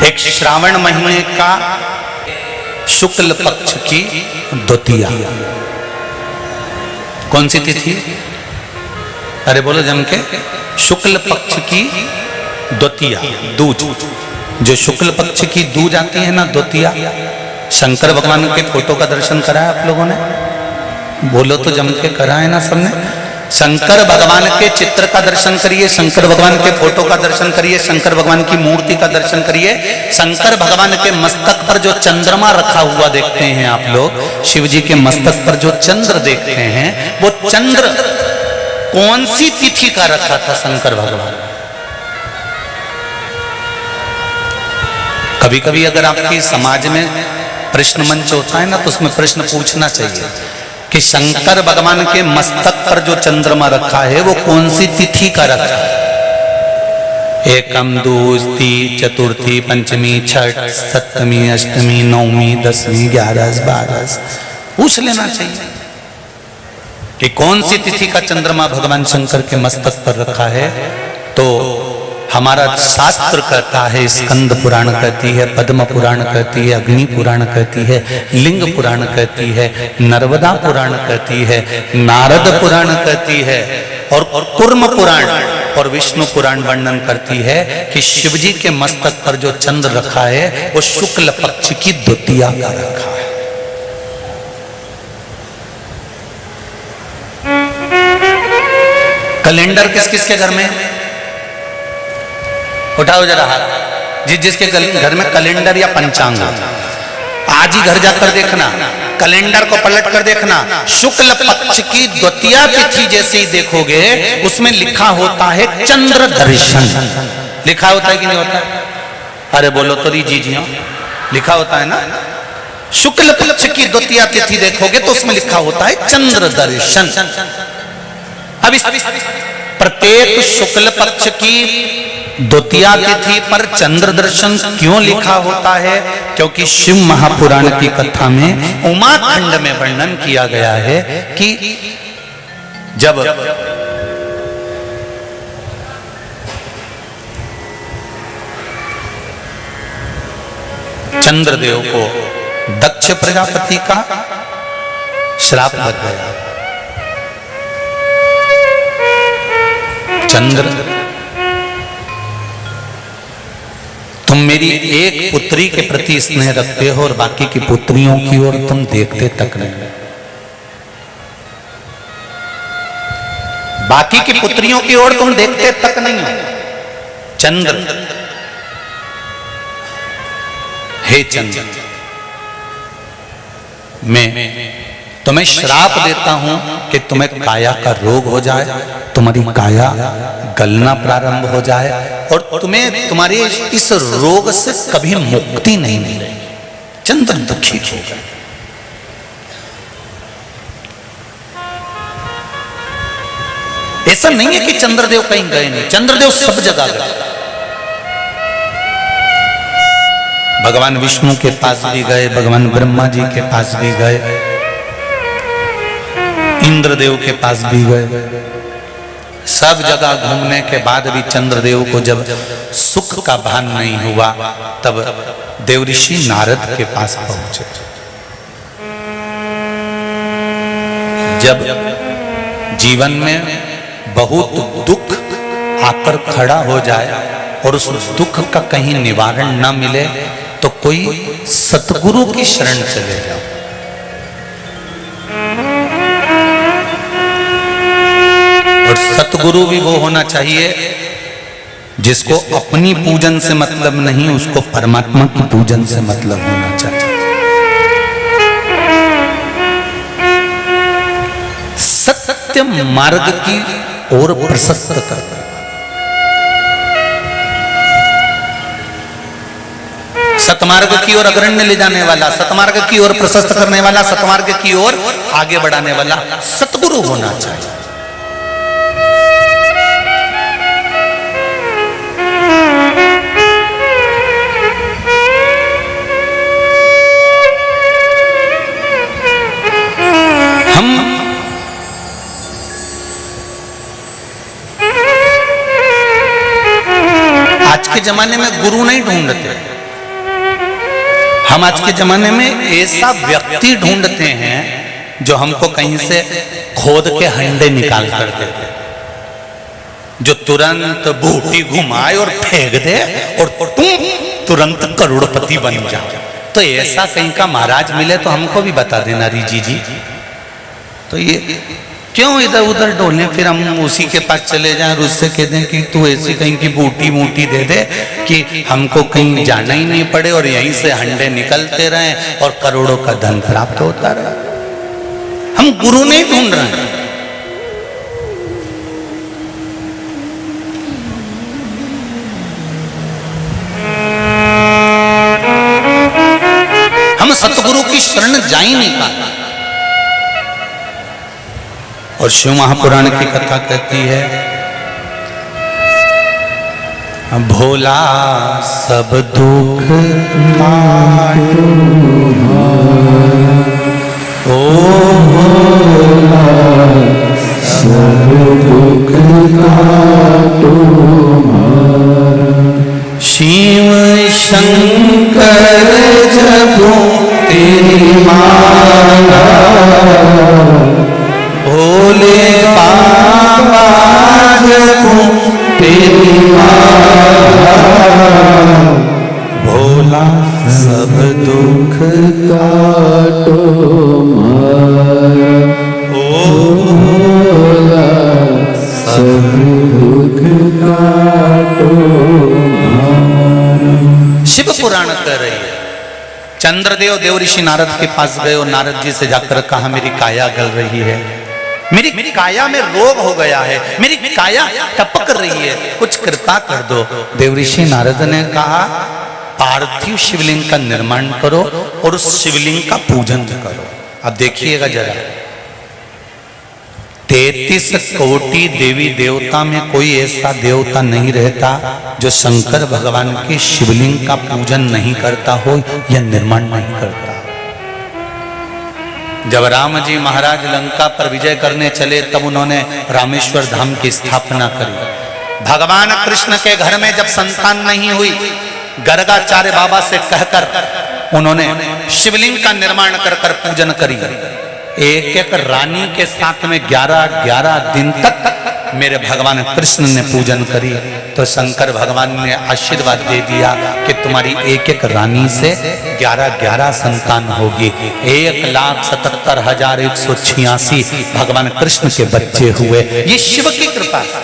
एक श्रावण महीने का शुक्ल पक्ष की द्वितीया। कौन सी तिथि? अरे बोलो जम के। शुक्ल पक्ष की द्वितीया, दूज। जो शुक्ल पक्ष की दूज आती है ना, द्वितीया। शंकर भगवान के फोटो का दर्शन करा है आप लोगों ने? बोलो तो जम के करा है ना सबने? शंकर भगवान के चित्र का दर्शन करिए, शंकर भगवान के फोटो का दर्शन करिए, शंकर भगवान की मूर्ति का दर्शन करिए। शंकर भगवान के मस्तक पर जो चंद्रमा रखा हुआ देखते हैं आप लोग, शिव जी के मस्तक पर जो चंद्र देखते हैं, वो चंद्र कौन सी तिथि का रखा था शंकर भगवान? कभी कभी अगर आपकी समाज में प्रश्न मंच होता है ना, तो उसमें प्रश्न पूछना चाहिए कि शंकर भगवान के मस्तक पर जो चंद्रमा रखा है वो कौन सी तिथि का रखा है? एकम, दूसरी, चतुर्थी, पंचमी, छठ, सप्तमी, अष्टमी, नवमी, दसवीं, 11, 12 पूछ लेना चाहिए कि कौन सी तिथि का चंद्रमा भगवान शंकर के मस्तक पर रखा है। तो हमारा शास्त्र कहता है, स्कंद पुराण कहती है, पद्म पुराण कहती है, अग्नि पुराण कहती है, लिंग पुराण कहती है, नर्मदा पुराण कहती है, नारद पुराण कहती है, और कूर्म पुराण और विष्णु पुराण वर्णन करती है कि शिव जी के मस्तक पर जो चंद्र रखा है वो शुक्ल पक्ष की द्वितीया का रखा है। कैलेंडर किस किस के घर में? उठाओ जरा हाथ। जिसके घर में कैलेंडर या पंचांग, आज ही घर जाकर देखना, कैलेंडर को पलट कर देखना, शुक्ल पक्ष की द्वितीया तिथि जैसे ही देखोगे उसमें लिखा होता है चंद्र दर्शन। लिखा होता है कि नहीं होता है? अरे बोलो तो जी हाँ, लिखा होता है ना। शुक्ल पक्ष की द्वितीया तिथि देखोगे तो उसमें लिखा होता है चंद्र दर्शन। अब प्रत्येक शुक्ल पक्ष की द्वितीया तिथि पर चंद्र दर्शन क्यों लिखा होता है? क्योंकि शिव महापुराण की कथा में उमाखंड में वर्णन किया गया है कि जब चंद्रदेव को दक्ष प्रजापति का श्राप लग गया, चंद्र तुम मेरी एक पुत्री के प्रति स्नेह रखते हो और बाकी की पुत्रियों की ओर तुम देखते तक नहीं। बाकी की पुत्रियों की ओर तुम देखते तक नहीं हो। चंद्र, हे चंद्र, मैं तुम्हें श्राप देता हूं कि तुम्हें काया का रोग हो जाए, तुम्हारी काया गलना प्रारंभ हो जाए और तुम्हें तुम्हारे इस रोग से कभी मुक्ति नहीं मिलेगी। चंद्र दुखी हो गए। ऐसा नहीं है कि चंद्रदेव कहीं गए नहीं, चंद्रदेव सब जगह गए। भगवान विष्णु के पास भी गए, भगवान ब्रह्मा जी के पास भी गए, इंद्रदेव के पास भी गए। सब जगह घूमने के बाद भी चंद्रदेव को जब सुख का भान नहीं हुआ तब देवऋषि नारद के पास पहुंचे। जब जीवन में बहुत दुख आकर खड़ा हो जाए और उस दुख का कहीं निवारण न मिले तो कोई सतगुरु की शरण चले जाओ। और सतगुरु भी वो होना चाहिए जिसको अपनी पूजन से मतलब नहीं, उसको परमात्मा की पूजन से मतलब होना चाहिए। सत्य मार्ग की ओर प्रशस्त कर, सतमार्ग की ओर अग्रण्य ले जाने वाला, सतमार्ग की ओर प्रशस्त करने वाला, सतमार्ग की ओर आगे बढ़ाने वाला सतगुरु होना चाहिए। आज के जमाने में गुरु नहीं ढूंढते, हम आज के जमाने में ऐसा व्यक्ति ढूंढते हैं जो हमको कहीं से खोद के हंडे निकाल कर दे दे, जो तुरंत बूटी घुमाए और फेंक दे और तुम तुरंत करोड़पति बन जाओ। तो ऐसा कहीं का महाराज मिले तो हमको भी बता देना रिजी जी। तो ये क्यों इधर उधर डोले, फिर हम उसी के पास चले जाएं और उससे कह दें कि तू ऐसी कहीं की बूटी मूटी दे दे कि हमको कहीं जाना ही नहीं पड़े और यहीं से हंडे निकलते रहें और करोड़ों का धन प्राप्त होता रहे। हम गुरु नहीं ढूंढ रहे हैं, हम सतगुरु की शरण जा ही नहीं पाते। और शिव महापुराण की कथा कहती है, भोला सब दुख काटो, ओ भोला सब दुख काटो, शिव शंकर जपो तेरी माला, भोले बाबा जपो तेरी माला, भोला सब दुख काटो मारा, ओ भोला सब दुख काटो मारा। शिव पुराण कह रही है, चंद्रदेव देवऋषि नारद के पास गए और नारद जी से जाकर कहा मेरी काया गल रही है, मेरी काया में रोग हो गया है, मेरी काया टपक रही है, कुछ कृपा कर दो। देवऋषि नारद ने कहा पार्थिव शिवलिंग का निर्माण करो और उस शिवलिंग का पूजन करो। अब देखिएगा जरा, 33 कोटि देवी देवता में कोई ऐसा देवता नहीं रहता जो शंकर भगवान के शिवलिंग का पूजन नहीं करता हो या निर्माण नहीं करता। जब राम जी महाराज लंका पर विजय करने चले तब उन्होंने रामेश्वर धाम की स्थापना करी। भगवान कृष्ण के घर में जब संतान नहीं हुई, गर्गाचार्य बाबा से कहकर उन्होंने शिवलिंग का निर्माण कर कर पूजन करी। एक एक रानी के साथ में 11-11 दिन तक मेरे भगवान कृष्ण ने पूजन करी। तो शंकर भगवान ने आशीर्वाद दे दिया कि तुम्हारी एक एक रानी से 11-11 संतान होगी। 1,77,186 भगवान कृष्ण के बच्चे हुए। ये शिव की कृपा से,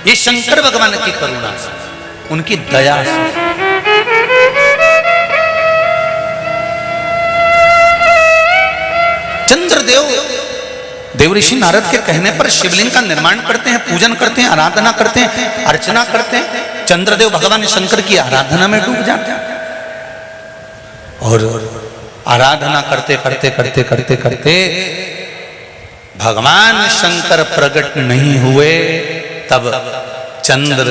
ये शंकर भगवान की करुणा से, उनकी दया से। चंद्रदेव देवऋषि नारद के कहने पर शिवलिंग का निर्माण करते हैं, पूजन करते हैं, आराधना करते हैं, अर्चना करते हैं। चंद्रदेव भगवान शंकर की आराधना में डूब जाते हैं और आराधना करते करते करते करते करते भगवान शंकर प्रकट नहीं हुए। तब चंद्र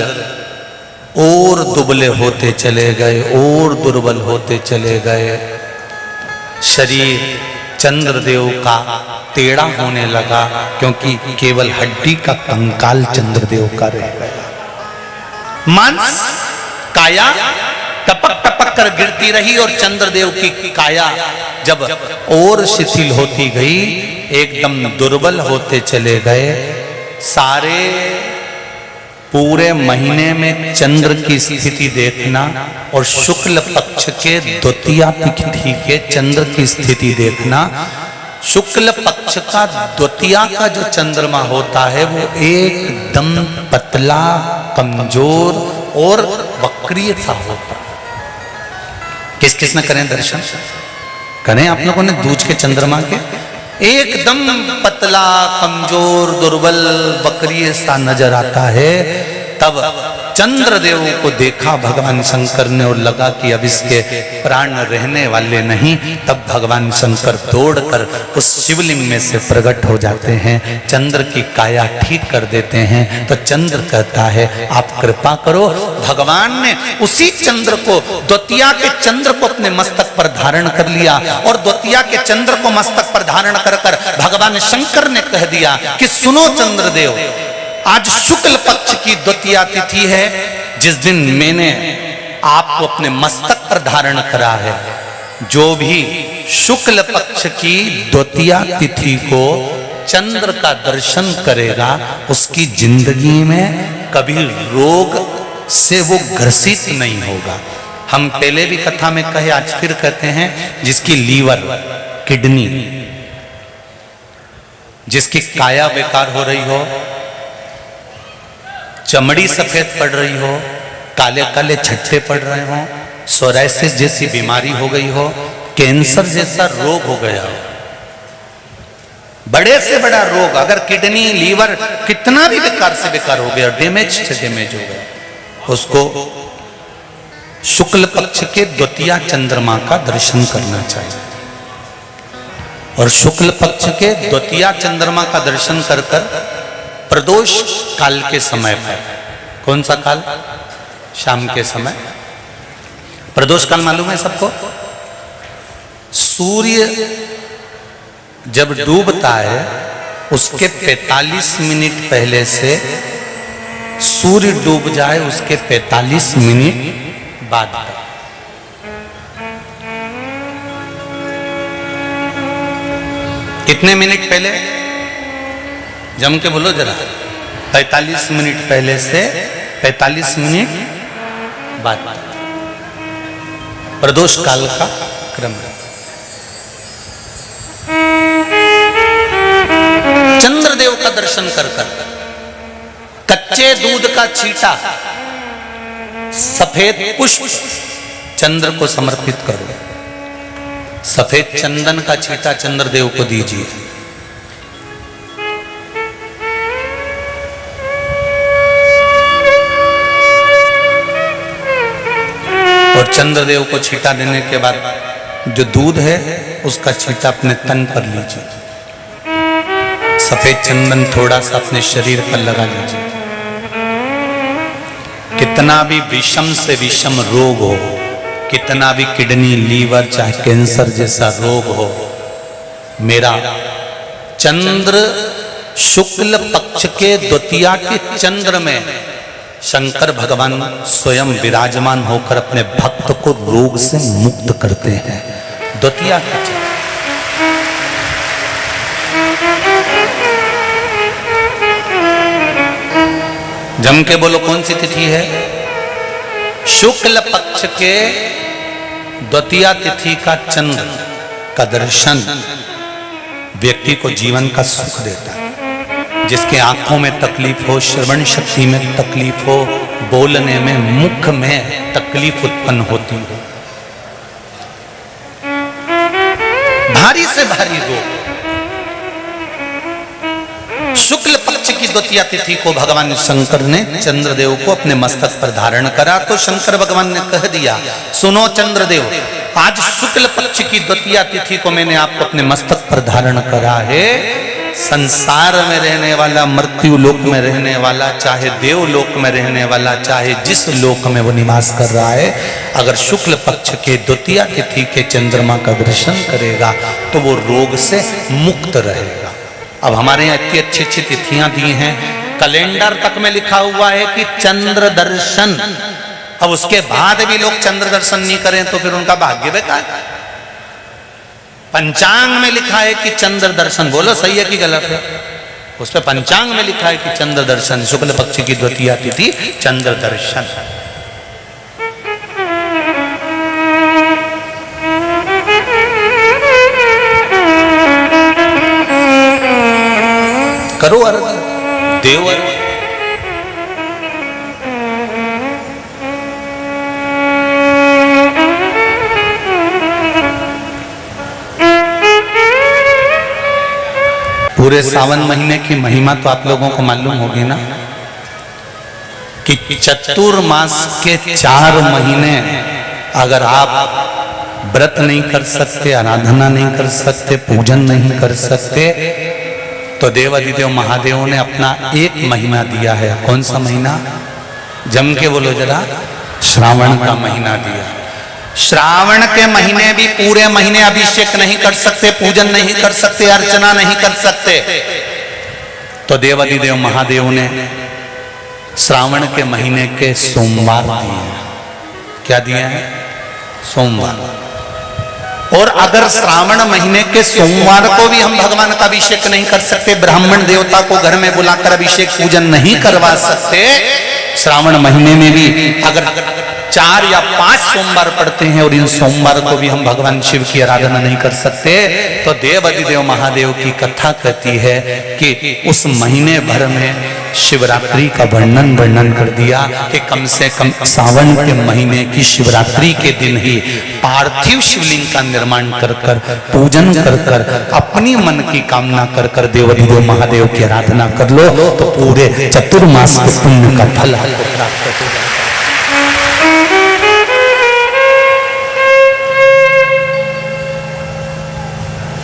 और दुबले होते चले गए, और दुर्बल होते चले गए। शरीर चंद्रदेव का टेढ़ा होने लगा क्योंकि केवल हड्डी का कंकाल चंद्रदेव का रह गया। मांस काया टपक टपक कर गिरती रही और चंद्रदेव की काया जब और शिथिल होती गई, एकदम दुर्बल होते चले गए। सारे पूरे महीने में चंद्र की स्थिति देखना और शुक्ल पक्ष के द्वितीया तिथि के चंद्र की स्थिति देखना। शुक्ल पक्ष का द्वितीया का जो चंद्रमा होता है वो एकदम पतला, कमजोर और वक्रीय सा होता है। किस किस ने करें दर्शन? करें आप लोगों ने दूज के चंद्रमा के? एकदम पतला, कमजोर, दुर्बल, वक्रीय सा नजर आता है। तब चंद्रदेव को देखा भगवान शंकर ने और लगा कि अब इसके प्राण रहने वाले नहीं। तब भगवान शंकर दौड़कर उस शिवलिंग में से प्रकट हो जाते हैं, चंद्र की काया ठीक कर देते हैं। तो चंद्र कहता है आप कृपा करो। भगवान ने उसी चंद्र को, द्वितीया के चंद्र को अपने मस्तक पर धारण कर लिया और द्वितीया के चंद्र को मस्तक पर धारण कर कर भगवान शंकर ने कह दिया कि सुनो चंद्रदेव, आज शुक्ल पक्ष की द्वितीया तिथि है, जिस दिन मैंने आपको अपने मस्तक पर धारण करा है। जो भी शुक्ल पक्ष की द्वितीया तिथि को चंद्र का दर्शन करेगा उसकी जिंदगी में कभी रोग से वो ग्रसित नहीं होगा। हम पहले भी कथा में कहे, आज फिर कहते हैं, जिसकी लीवर, किडनी, जिसकी काया बेकार हो रही हो, चमड़ी सफेद पड़ रही हो, काले काले छट्टे पड़ रहे हो, सोराइसिस जैसी बीमारी हो गई हो, कैंसर जैसा रोग हो गया हो, बड़े से बड़ा रोग, अगर किडनी लीवर कितना भी बेकार से बेकार हो गया, डैमेज से डैमेज हो गया, उसको शुक्ल पक्ष के द्वितीया चंद्रमा का दर्शन करना चाहिए। और शुक्ल पक्ष के द्वितीया चंद्रमा का दर्शन कर कर प्रदोष काल के समय पर, कौन सा काल? शाम के समय। प्रदोष काल मालूम है सबको? सूर्य जब डूबता है उसके 45 मिनट पहले से सूर्य डूब जाए उसके 45 मिनट बाद तक। कितने मिनट पहले? जम के बोलो जरा। 45 मिनट पहले से 45 मिनट बाद तक प्रदोष काल का क्रम है। चंद्रदेव का दर्शन कर कर कच्चे दूध का छींटा, सफेद पुष्प चंद्र को समर्पित करो। सफेद चंदन का छींटा चंद्रदेव को दीजिए। और चंद्रदेव को छींटा देने के बाद जो दूध है उसका छींटा अपने तन पर लीजिए। सफेद चंदन थोड़ा सा अपने शरीर पर लगा लीजिए। कितना भी विषम से विषम रोग हो, कितना भी किडनी, लीवर, चाहे कैंसर जैसा रोग हो, मेरा चंद्र शुक्ल पक्ष के द्वितीया के चंद्र में शंकर भगवान स्वयं विराजमान होकर अपने भक्त को रोग से मुक्त करते हैं। द्वितीया के चंद्र। जम के बोलो कौन सी तिथि है? शुक्ल पक्ष के द्वितीया तिथि का चंद्र का दर्शन व्यक्ति को जीवन का सुख देता है। जिसके आंखों में तकलीफ हो, श्रवण शक्ति में तकलीफ हो, बोलने में, मुख में तकलीफ उत्पन्न होती हो, भारी से भारी रोग, शुक्ल पक्ष की द्वितीया तिथि को भगवान शंकर ने चंद्रदेव को अपने मस्तक पर धारण करा। तो शंकर भगवान ने कह दिया, सुनो चंद्रदेव, आज शुक्ल पक्ष की द्वितीया तिथि को मैंने आपको अपने मस्तक पर धारण करा है। संसार में रहने वाला, मृत्यु लोक में रहने वाला, चाहे देवलोक में रहने वाला, चाहे जिस लोक में वो निवास कर रहा है, अगर शुक्ल पक्ष के द्वितीया तिथि के चंद्रमा का दर्शन करेगा तो वो रोग से मुक्त रहेगा। अब हमारे यहाँ इतनी अच्छी अच्छी तिथियां दी हैं, कैलेंडर तक में लिखा हुआ है कि चंद्र दर्शन। अब उसके बाद भी लोग चंद्र दर्शन नहीं करें तो फिर उनका भाग्य बेकार। पंचांग में लिखा है कि चंद्र दर्शन, बोलो सही है कि गलत है? उस पे पंचांग में लिखा है कि चंद्र दर्शन, शुक्ल पक्ष की द्वितीया तिथि चंद्र दर्शन। करो अर्घ, देव अर्घ। पूरे सावन महीने की महिमा तो आप लोगों को मालूम होगी ना, कि चतुर्मास के 4 महीने अगर आप व्रत नहीं कर सकते, आराधना नहीं कर सकते, पूजन नहीं कर सकते, तो देवाधिदेव महादेव ने अपना एक महीना दिया है। कौन सा महीना? जम के बोलो जरा। श्रावण का महीना दिया। श्रावण के महीने भी पूरे महीने अभिषेक नहीं कर सकते, पूजन नहीं कर सकते, अर्चना नहीं कर सकते, तो देवाधिदेव महादेव ने श्रावण के महीने के सोमवार दिए। क्या दिए हैं? सोमवार। और अगर श्रावण महीने के सोमवार को भी हम भगवान का अभिषेक नहीं कर सकते, ब्राह्मण देवता को घर में बुलाकर अभिषेक पूजन नहीं करवा सकते, श्रावण महीने में भी अगर 4 या 5 सोमवार पड़ते हैं और इन सोमवार को भी हम भगवान शिव की आराधना नहीं कर सकते, तो देव अधिदेव महादेव की कथा कहती है कि उस महीने भर में शिवरात्रि का वर्णन कर दिया कि कम से कम सावन के महीने की शिवरात्रि के दिन ही पार्थिव शिवलिंग का निर्माण कर कर, पूजन कर कर, अपनी मन की कामना कर कर देव अधिदेव महादेव की आराधना कर लो, तो पूरे चतुर्मास के पुण्य का फल आपको प्राप्त हो जाएगा।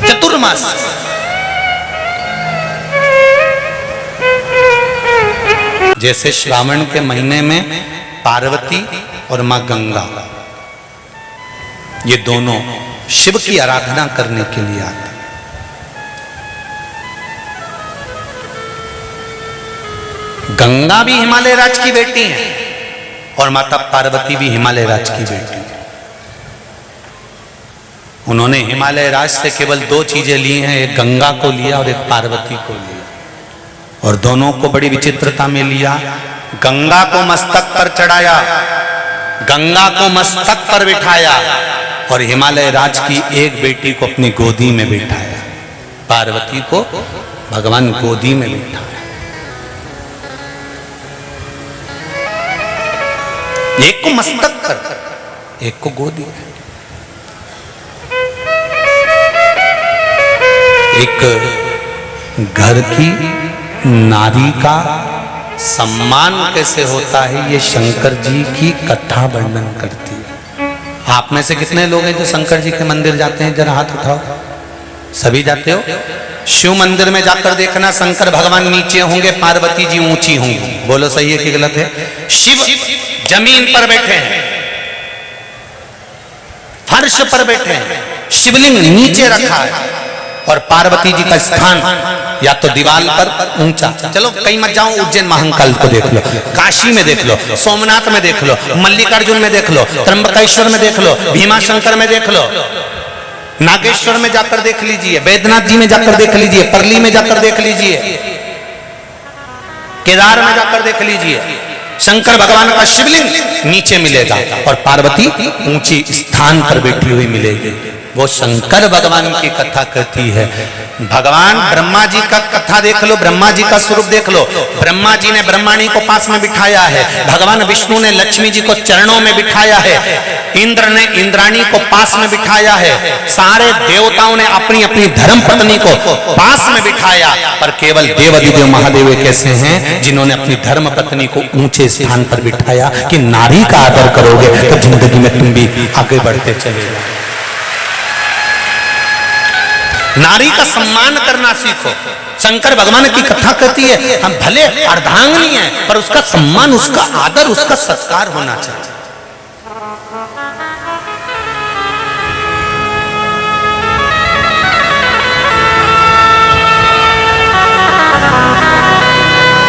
चतुर्मास जैसे श्रावण के महीने में पार्वती और मां गंगा ये दोनों शिव की आराधना करने के लिए आते हैं। गंगा भी हिमालय राज की बेटी है और माता पार्वती भी हिमालय राज की बेटी है। उन्होंने हिमालय राज से केवल 2 चीजें ली हैं, एक गंगा को लिया और एक पार्वती को लिया, और दोनों को बड़ी विचित्रता में लिया। गंगा को मस्तक पर चढ़ाया, गंगा को मस्तक पर बिठाया और हिमालय राज की एक बेटी को अपनी गोदी में बिठाया, पार्वती को भगवान गोदी में बिठाया। एक को मस्तक पर, एक को गोदी में। एक घर की नारी का सम्मान कैसे होता है, ये शंकर जी की कथा वर्णन करती है। आप में से कितने लोग हैं जो शंकर जी के मंदिर जाते हैं? जरा हाथ उठाओ। सभी जाते हो? शिव मंदिर में जाकर देखना, शंकर भगवान नीचे होंगे, पार्वती जी ऊंची होंगी। बोलो सही है कि गलत है? शिव जमीन पर बैठे हैं, फर्श पर बैठे हैं, शिवलिंग नीचे रखा है और पार्वती जी का स्थान या तो दीवार पर ऊंचा। चलो कहीं मत जाओ, उज्जैन महाकाल को देख लो, काशी में देख लो, सोमनाथ में देख लो, मल्लिकार्जुन में देख लो, त्र्यंबकेश्वर में देख लो, भीमाशंकर में देख लो, नागेश्वर में जाकर देख लीजिए, बैद्यनाथ जी में जाकर देख लीजिए, परली में जाकर देख लीजिए, केदार में जाकर देख लीजिए। शंकर भगवान का शिवलिंग नीचे मिलेगा और पार्वती ऊंची स्थान पर बैठी हुई मिलेगी। वो शंकर भगवान की कथा कहती है। भगवान ब्रह्मा जी का कथा देख लो, ब्रह्मा जी का स्वरूप देख लो। ब्रह्मा जी ने ब्रह्माणी को पास में बिठाया है, भगवान विष्णु ने लक्ष्मी जी को चरणों में बिठाया है, इंद्र ने इंद्राणी को पास में बिठाया है, सारे देवताओं ने अपनी अपनी धर्म पत्नी को पास में बिठाया, पर केवल देव अधिदेव महादेव एक ऐसे हैं जिन्होंने अपनी धर्म पत्नी को ऊंचे स्थान पर बिठाया कि नारी का आदर करोगे तो जिंदगी में तुम भी आगे बढ़ते चले जाओ। नारी का सम्मान करना सीखो। शंकर भगवान की कथा कहती है हम भले अर्धांगिनी हैं, पर उसका सम्मान, उसका आदर, उसका सत्कार होना चाहिए।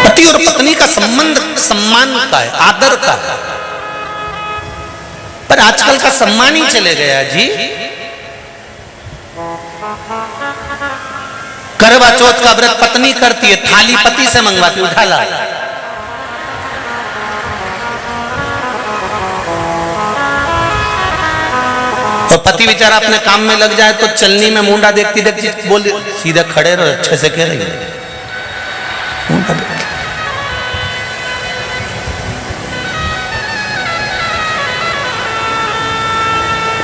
पति और पत्नी का संबंध सम्मान का है, आदर का है, पर आजकल का सम्मान ही चले गया जी। करवा चौथ का व्रत पत्नी करती है, थाली पति से मंगवाती, उठा ला। और पति बेचारा अपने काम में लग जाए तो चलनी में मुंडा देखती देखती बोल सीधे खड़े रहो, अच्छे से कह रही मुंडा देख।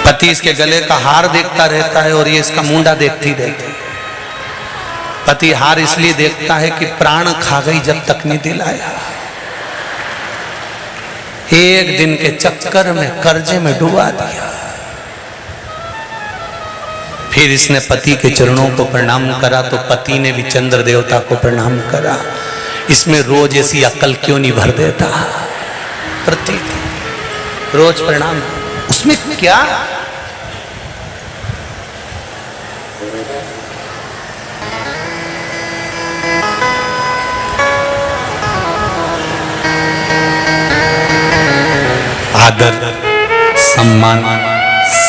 पति इसके गले का हार देखता रहता है और ये इसका मुंडा देखती रहती है। पति हार इसलिए देखता है कि प्राण खा गई जब तक नहीं दिलाया। एक दिन के चक्कर में कर्जे में डुबा दिया। फिर इसने पति के चरणों को प्रणाम करा तो पति ने भी चंद्र देवता को प्रणाम करा। इसमें रोज ऐसी अकल क्यों नहीं भर देता? प्रतीक रोज प्रणाम, उसमें क्या? आदर, सम्मान,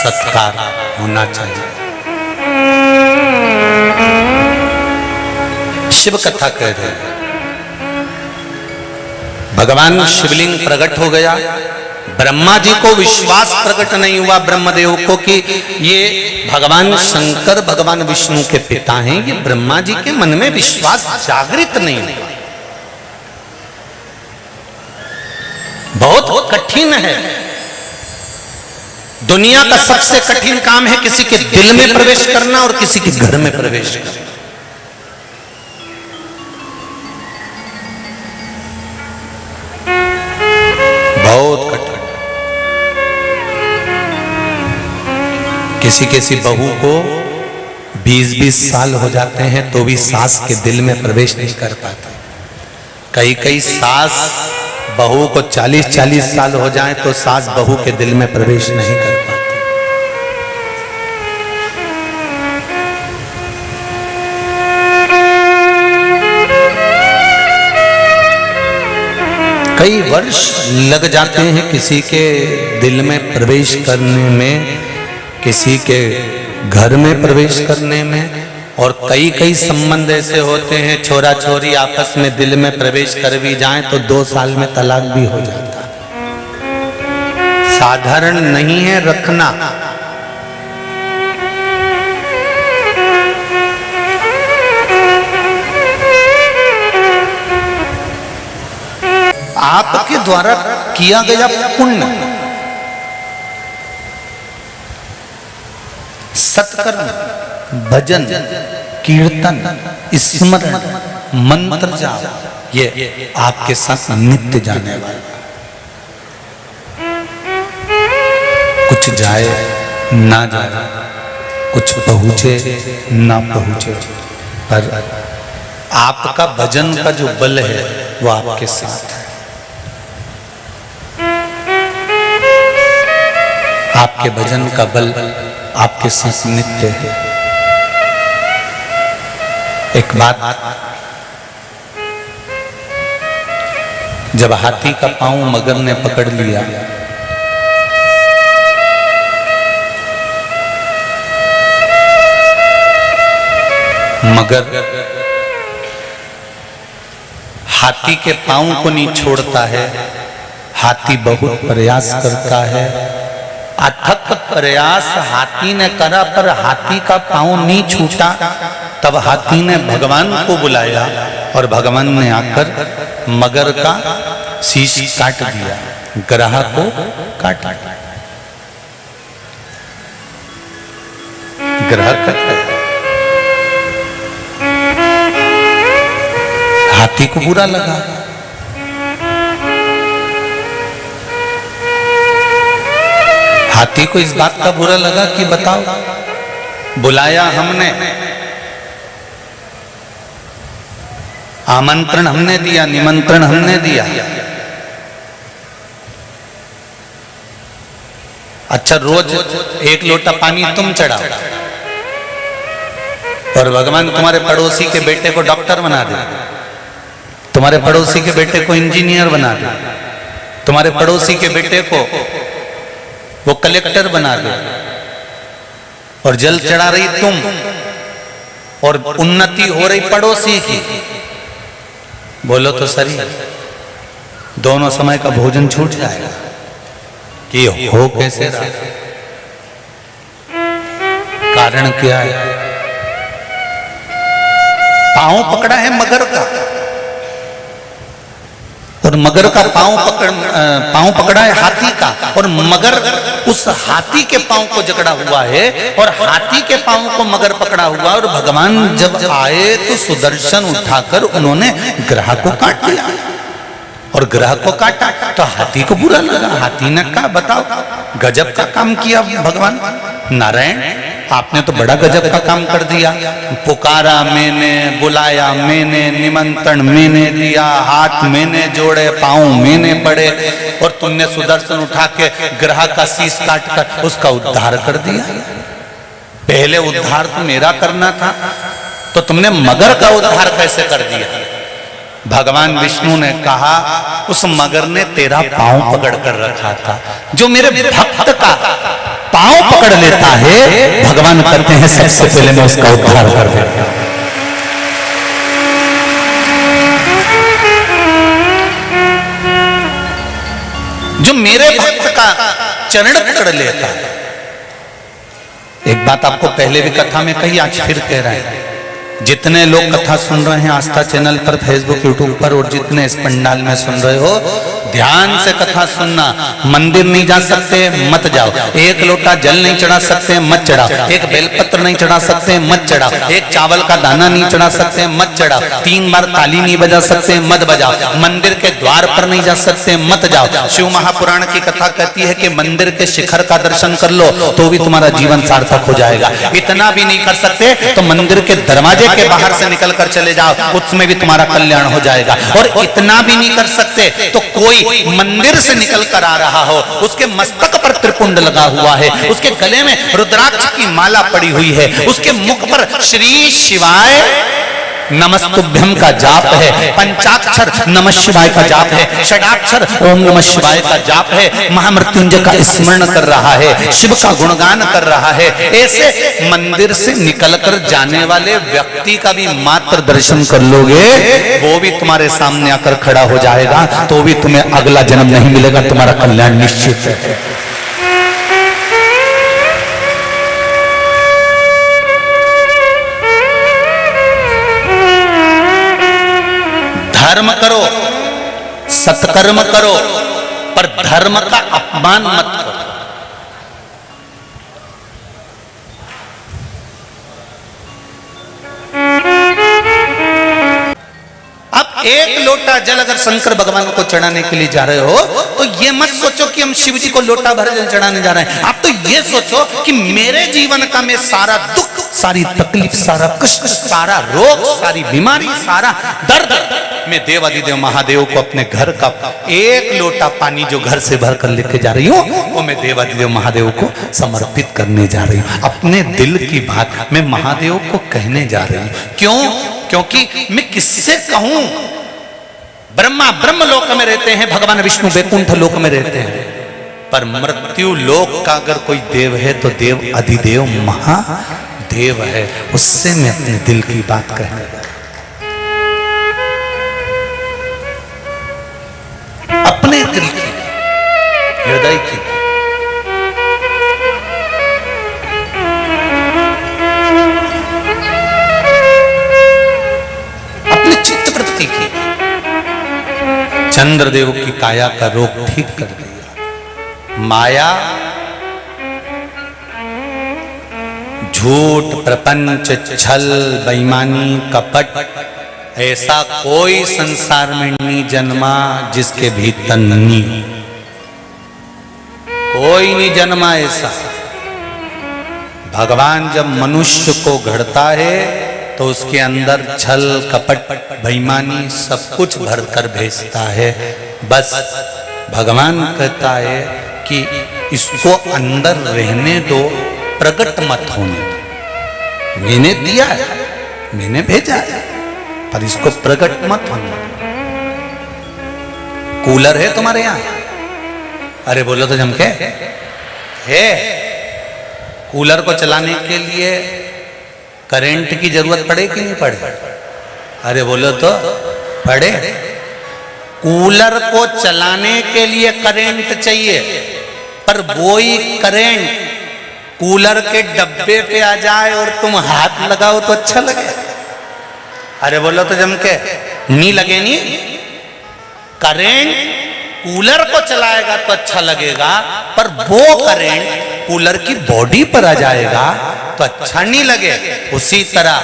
सत्कार होना चाहिए। शिव कथा कह रहे हैं, भगवान शिवलिंग प्रकट हो गया, ब्रह्मा जी को विश्वास प्रकट नहीं हुआ ब्रह्मदेव को कि ये भगवान शंकर भगवान विष्णु के पिता हैं। ये ब्रह्मा जी के मन में विश्वास जागृत नहीं हुआ। बहुत कठिन है, दुनिया का सबसे कठिन काम है किसी के दिल में प्रवेश करना और किसी के घर में प्रवेश करना। बहुत कठिन। किसी बहू को 20-20 साल हो जाते हैं तो भी सास के दिल में प्रवेश नहीं कर पाते। कई सास बहू को 40-40 साल हो जाएं तो सास बहू के दिल में प्रवेश नहीं कर पाती। कई वर्ष लग जाते हैं किसी के दिल में प्रवेश करने में, किसी के घर में प्रवेश करने में। और कई संबंध ऐसे होते हैं छोरा छोरी आपस में दिल में प्रवेश कर भी जाएं तो 2 साल में तलाक भी हो जाता। साधारण नहीं है रखना। आपके द्वारा किया गया पुण्य, सत्कर्म, भजन, कीर्तन, स्मरण, मंत्र जाप, ये आपके साथ नित्य जाने वाला। कुछ जाए ना जाए, कुछ पहुंचे ना पहुंचे, पर आपका भजन का जो बल है वो आपके साथ है। आपके भजन का बल आपके साथ नित्य है। एक बात, जब हाथी का पांव मगर ने पकड़ लिया, मगर हाथी के पांव को नहीं छोड़ता है। हाथी बहुत प्रयास करता है, अथक प्रयास हाथी ने करा पर हाथी का पांव नहीं छूटा। तब हाथी ने भगवान को बुलाया और भगवान ने आकर मगर का शीश काट दिया, ग्राह को काट दिया। ग्राह कट गया। हाथी को बुरा लगा। हाथी को इस बात का बुरा लगा कि बताओ, बुलाया हमने, आमंत्रण हमने दिया, निमंत्रण हमने दिया। अच्छा, रोज 1 लोटा पानी तुम चढ़ाओ और भगवान तुम्हारे पड़ोसी के बेटे को डॉक्टर बना दे, तुम्हारे पड़ोसी के बेटे को इंजीनियर बना दे, तुम्हारे पड़ोसी के बेटे को वो कलेक्टर बना दे, और जल चढ़ा रही तुम और उन्नति हो रही पड़ोसी की। बोलो तो सही, दोनों समय का भोजन छूट जाएगा कि हो कैसे रहा। कारण क्या है? पांव पकड़ा है मगर का, और मगर का पांव पकड़ा है हाथी का, और मगर उस हाथी के पांव को जकड़ा हुआ है और हाथी के पांव को मगर पकड़ा हुआ। और भगवान जब आए तो सुदर्शन उठाकर उन्होंने ग्राह को काट दिया, और ग्राह को काटा तो हाथी को बुरा लगा। हाथी ने कहा, बताओ गजब का काम किया भगवान नारायण, आपने तो बड़ा गजब का काम कर दिया। पुकारा मैंने, बुलाया मैंने, निमंत्रण मैंने दिया, हाथ मैंने जोड़े, पांव मैंने पड़े, और तुमने सुदर्शन उठा के ग्राह का शीश काट कर उसका उद्धार कर दिया। पहले उद्धार तो मेरा करना था, तो तुमने मगर का उद्धार कैसे कर दिया? भगवान विष्णु ने कहा, उस मगर ने तेरा पांव पकड़ कर रखा था। जो मेरे भक्त का पांव पकड़ लेता है, भगवान कहते हैं सबसे पहले मैं उसका उद्धार कर देता हूं। जो मेरे भक्त का चरण पकड़ लेता है। एक बात आपको पहले भी कथा में कही, आज फिर कह रहे हैं, जितने लोग कथा सुन रहे हैं आस्था चैनल पर, फेसबुक, यूट्यूब पर, और जितने इस पंडाल में सुन रहे हो, ध्यान से कथा सुनना। मंदिर नहीं जा सकते मत जाओ, एक लोटा जल नहीं चढ़ा सकते मत चढ़ाओ, एक बेलपत्र नहीं चढ़ा सकते मत चढ़ाओ, एक चावल का दाना नहीं चढ़ा सकते मत चढ़ाओ, 3 बार ताली नहीं बजा सकते मत बजाओ, मंदिर के द्वार पर नहीं जा सकते मत जाओ। शिव महापुराण की कथा कहती है कि मंदिर के शिखर का दर्शन कर लो तो भी तुम्हारा जीवन सार्थक हो जाएगा। इतना भी नहीं कर सकते तो मंदिर के दरवाजे के बाहर से निकल कर चले जाओ, उसमें भी तुम्हारा कल्याण हो जाएगा। और इतना भी नहीं कर सकते तो कोई मंदिर से निकल कर आ रहा हो, उसके मस्तक पर त्रिपुंड लगा हुआ है, उसके गले में रुद्राक्ष की माला पड़ी हुई है, उसके मुख पर श्री शिवाय नमस्तुभ्यम का जाप है, पंचाक्षर नमः शिवाय का जाप है, षडाक्षर ओम नमः शिवाय का जाप है, महामृत्युंजय का स्मरण कर रहा है, शिव का गुणगान कर रहा है। ऐसे मंदिर से निकलकर जाने वाले व्यक्ति का भी मात्र दर्शन कर लोगे, वो भी तुम्हारे सामने आकर खड़ा हो जाएगा, तो भी तुम्हें अगला जन्म नहीं मिलेगा, तुम्हारा कल्याण निश्चित है। धर्म करो, सत्कर्म करो, पर धर्म का अपमान मत करो। अब एक लोटा जल अगर शंकर भगवान को चढ़ाने के लिए जा रहे हो तो ये मत सोचो कि हम शिव जी को लोटा भर जल चढ़ाने जा रहे हैं। आप तो ये सोचो कि मेरे जीवन का मैं सारा दुख, सारी तकलीफ, सारा कष्ट, सारा रोग, सारी बीमारी, सारा दर्द मैं देवाधिदेव महादेव को अपने घर का एक लोटा पानी जो घर से भर कर लेके जा रही हूँ, वो मैं देवाधिदेव महादेव को समर्पित करने जा रही हूँ। अपने दिल की बात मैं महादेव को कहने जा रही हूँ। क्यों? क्योंकि मैं किससे कहूं? ब्रह्मा ब्रह्म लोक में रहते हैं, भगवान विष्णु वैकुंठ लोक में रहते हैं, पर मृत्यु लोक का अगर कोई देव है तो देव अधिदेव महादेव है, उससे मैं अपने दिल की बात कहने जा रहा हूं। अपने दिल की, हृदय की, अपने चित्तवृत्ति की। चंद्रदेव की काया का रोग ठीक कर दिया। माया, झूठ, प्रपंच, छल, बेईमानी, कपट, ऐसा कोई संसार में नहीं जन्मा जिसके भीतर नहीं हो। कोई नहीं जन्मा ऐसा। भगवान जब मनुष्य को गढ़ता है तो उसके अंदर छल, कपट, बेईमानी सब कुछ भरकर भेजता है। बस भगवान कहता है कि इसको अंदर रहने दो, प्रकट मत होने दो। मैंने दिया है, मैंने भेजा है, पर इसको प्रकट मत होने दो। कूलर है तुम्हारे यहां? अरे बोलो तो जम के है। कूलर को चलाने के लिए करंट की जरूरत पड़े कि नहीं पड़े? अरे बोलो तो पड़े। कूलर को चलाने के लिए करंट चाहिए, पर वही करंट कूलर के डब्बे पे आ जाए और तुम हाथ लगाओ तो अच्छा लगे? अरे बोलो तो जम के नहीं लगे। नहीं, करंट कूलर को चलाएगा तो अच्छा लगेगा, पर वो करंट कूलर की बॉडी पर आ जाएगा तो अच्छा नहीं लगे। उसी तरह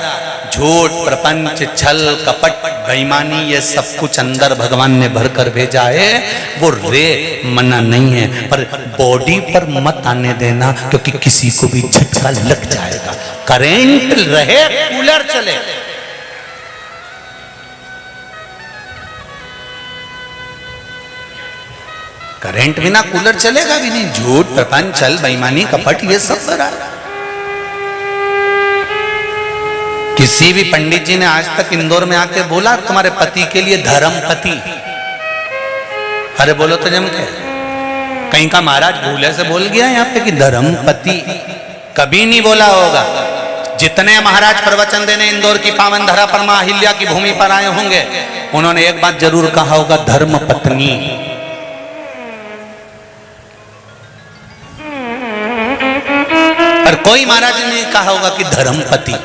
झूठ, प्रपंच, छल, कपट, बेईमानी, ये सब कुछ अंदर भगवान ने भरकर भेजा है। वो रे मना नहीं है, पर बॉडी पर मत आने देना, क्योंकि किसी को भी झटका लग जाएगा। करंट रहे, कूलर चले। करंट बिना कूलर चलेगा भी नहीं। झूठ, प्रपंच, छल, बेईमानी, कपट, ये सब भरा। किसी भी पंडित जी ने आज तक इंदौर में आके बोला तुम्हारे पति के लिए धर्म पति? अरे बोलो तो जम के कहीं का महाराज भूले से बोल गया यहाँ पे कि धर्मपति, कभी नहीं बोला होगा। जितने महाराज प्रवचन देने इंदौर की पावन धरा पर मां अहिल्या की भूमि पर आए होंगे, उन्होंने एक बात जरूर कहा होगा, धर्म पत्नी। पर कोई महाराज ने नहीं कहा होगा कि धर्मपति।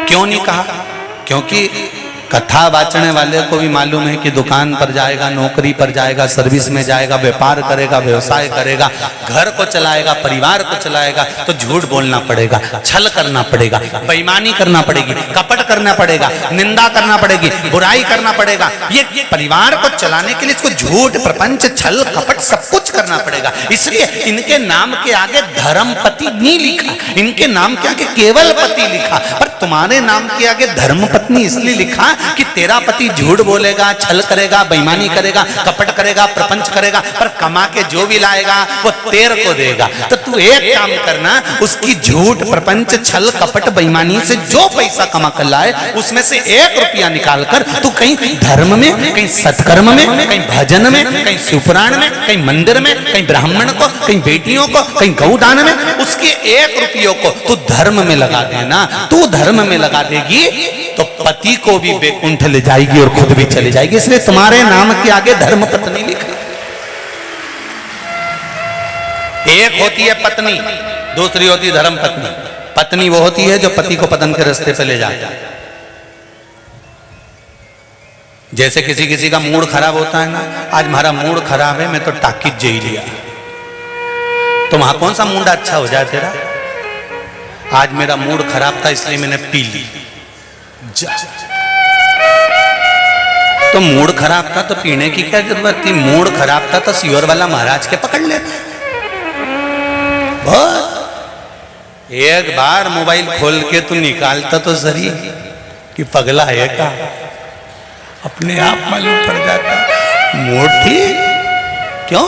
क्यों नहीं कहा? क्योंकि कथा बाचने वाले को भी मालूम है कि दुकान पर जाएगा, नौकरी पर जाएगा, सर्विस में जाएगा, व्यापार करेगा, व्यवसाय करेगा, घर को चलाएगा, परिवार को चलाएगा, तो झूठ बोलना पड़ेगा, छल करना पड़ेगा, बेईमानी करना पड़ेगी, कपट करना पड़ेगा, निंदा करना पड़ेगी, बुराई करना पड़ेगा। ये परिवार को चलाने के लिए इसको झूठ, प्रपंच, छल, कपट सब कुछ करना पड़ेगा। इसलिए इनके नाम के आगे धर्मपति नहीं लिखा, इनके नाम के आगे केवल पति लिखा। पर तुम्हारे नाम के आगे धर्मपत्नी इसलिए लिखा कि तेरा पति झूठ बोलेगा, छल करेगा, बेईमानी करेगा, कपट करेगा, प्रपंच करेगा, पर कमा के जो भी लाएगा वो तेरे को देगा। तो तू एक काम करना, उसकी झूठ, प्रपंच, छल, कपट, बेईमानी से जो पैसा कमा कर लाए, उसमें से 1 रुपया निकाल कर तू कहीं धर्म में, कहीं सत्कर्म में, कहीं भजन में, कहीं शिवपुराण में, कहीं मंदिर में, कहीं ब्राह्मण को, कहीं बेटियों को, कहीं गौदान में, उसके 1 रुपये को तू धर्म में लगा देना। तू धर्म में लगा देगी तो पति को भी बेकुंठ ले जाएगी और खुद भी चली जाएगी। इसलिए तुम्हारे नाम के आगे धर्म पत्नी लिखी। एक होती है पत्नी, दूसरी होती है धर्म पत्नी। पत्नी वो होती है जो पति को पतन के रास्ते पे ले जाता है। जैसे किसी किसी का मूड खराब होता है ना, आज हमारा मूड खराब है, मैं तो टाकिज जे लिया, तो वहां कौन सा मूड अच्छा हो जाए तेरा? आज मेरा मूड खराब था इसलिए मैंने पी ली। तो मूड खराब था तो पीने की क्या जरूरत थी? मूड खराब था तो सियोर वाला महाराज के पकड़ लेता। बहुत एक बार मोबाइल खोल के तू निकालता तो सही कि पगला है का, अपने आप मालूम पड़ जाता। मूड ठीक, क्यों?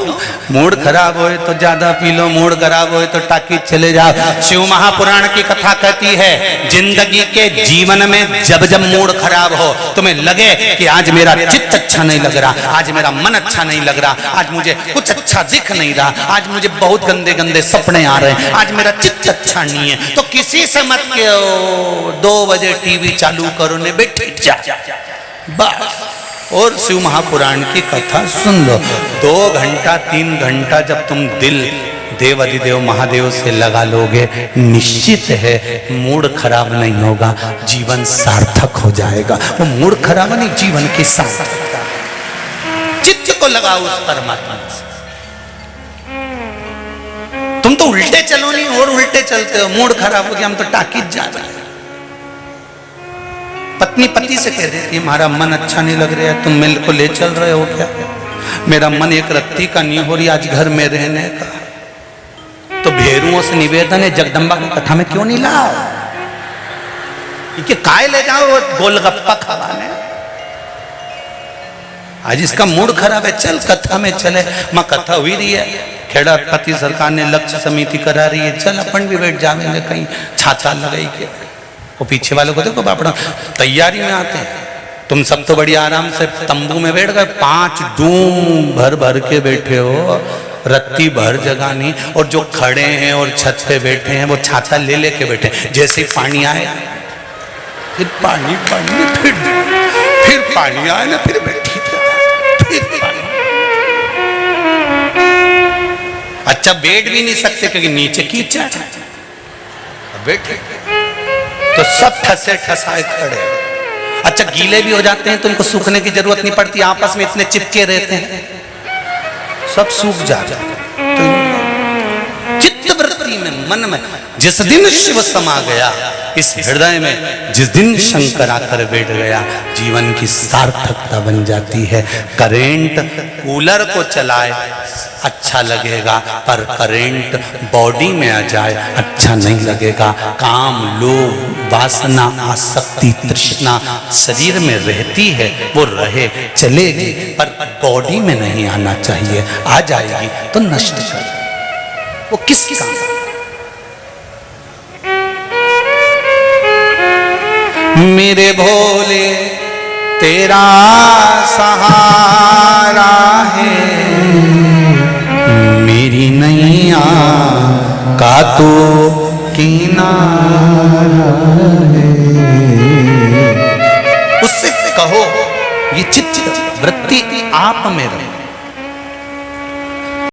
मूड खराब होए तो ज्यादा पी लो, मूड खराब होए तो टाकी चले जाओ। शिव महापुराण की कथा कहती है, जिंदगी के जीवन में जब जब मूड खराब हो, तुम्हें लगे कि आज मेरा चित्त अच्छा नहीं लग रहा, आज मेरा मन अच्छा नहीं लग रहा, आज मुझे कुछ अच्छा दिख नहीं रहा, आज मुझे बहुत गंदे गंदे सपने आ रहे हैं, आज मेरा चित्त अच्छा नहीं है, तो किसी से मत कहो 2 बजे टीवी चालू करो ने बैठे जा, बस और शिव महापुराण की कथा सुन लो। 2 घंटा 3 घंटा जब तुम दिल देव अधिदेव महादेव से लगा लोगे, निश्चित है मूड खराब नहीं होगा, जीवन सार्थक हो जाएगा। वो मूड खराब नहीं, जीवन की सार्थकता। चित्त को लगाओ उस परमात्मा से। तुम तो उल्टे चलो नहीं और उल्टे चलते हो। मूड खराब हो गया, हम तो टाकिज जा रहे हैं। पत्नी पति से कह देती है, हमारा मन अच्छा नहीं लग रहा है, तुम मिल को ले चल रहे हो क्या? मेरा मन एक रत्ती का नहीं हो रही आज घर में रहने का। तो भेरुओं से निवेदन है, जगदम्बा की कथा में क्यों नहीं लाओ? काय ले जाओ गोलगप्पा खवाने। आज इसका मूड खराब है, चल कथा में चले। मां कथा हुई रही है, खेड़ा पति सरकार ने लक्ष्य समिति करा रही है, चल अपन भी बैठ जाएंगे कहीं छाता लगाई के। वो पीछे वालों को देखो बापड़ा तैयारी में आते हैं। तुम सब तो बड़ी आराम से तंबू में बैठ गए, 5 डूम भर भर के बैठे हो, रत्ती भर जगह नहीं। और जो खड़े हैं और छत पे बैठे हैं वो छाता ले लेके बैठे। जैसे ही पानी आए फिर पानी फिर पानी आए ना फिर बैठी फिर पानी। अच्छा बैठ भी नहीं सकते क्योंकि नीचे कीचड़ बैठे तो सब ठसे ठसाए खड़े। अच्छा गीले भी हो जाते हैं तो उनको सूखने की जरूरत नहीं पड़ती, आपस में इतने चिपके रहते हैं सब सूख जाता है। तो चित्त वृत्ति में मन में जिस दिन शिव समा गया इस हृदय में, जिस दिन शंकर आकर बैठ गया, जीवन की सार्थकता बन जाती है। करेंट कूलर को चलाए अच्छा लगेगा, पर करेंट बॉडी में आ जाए अच्छा नहीं लगेगा। काम, लोभ, वासना, आसक्ति, तृष्णा शरीर में रहती है, वो रहे चलेगी, पर बॉडी में नहीं आना चाहिए। आ जाएगी तो नष्ट कर, वो किस काम? मेरे भोले तेरा सहारा है, की नैया का तो किनारा है। उससे कहो ये चित्त वृत्ति आप में रहे,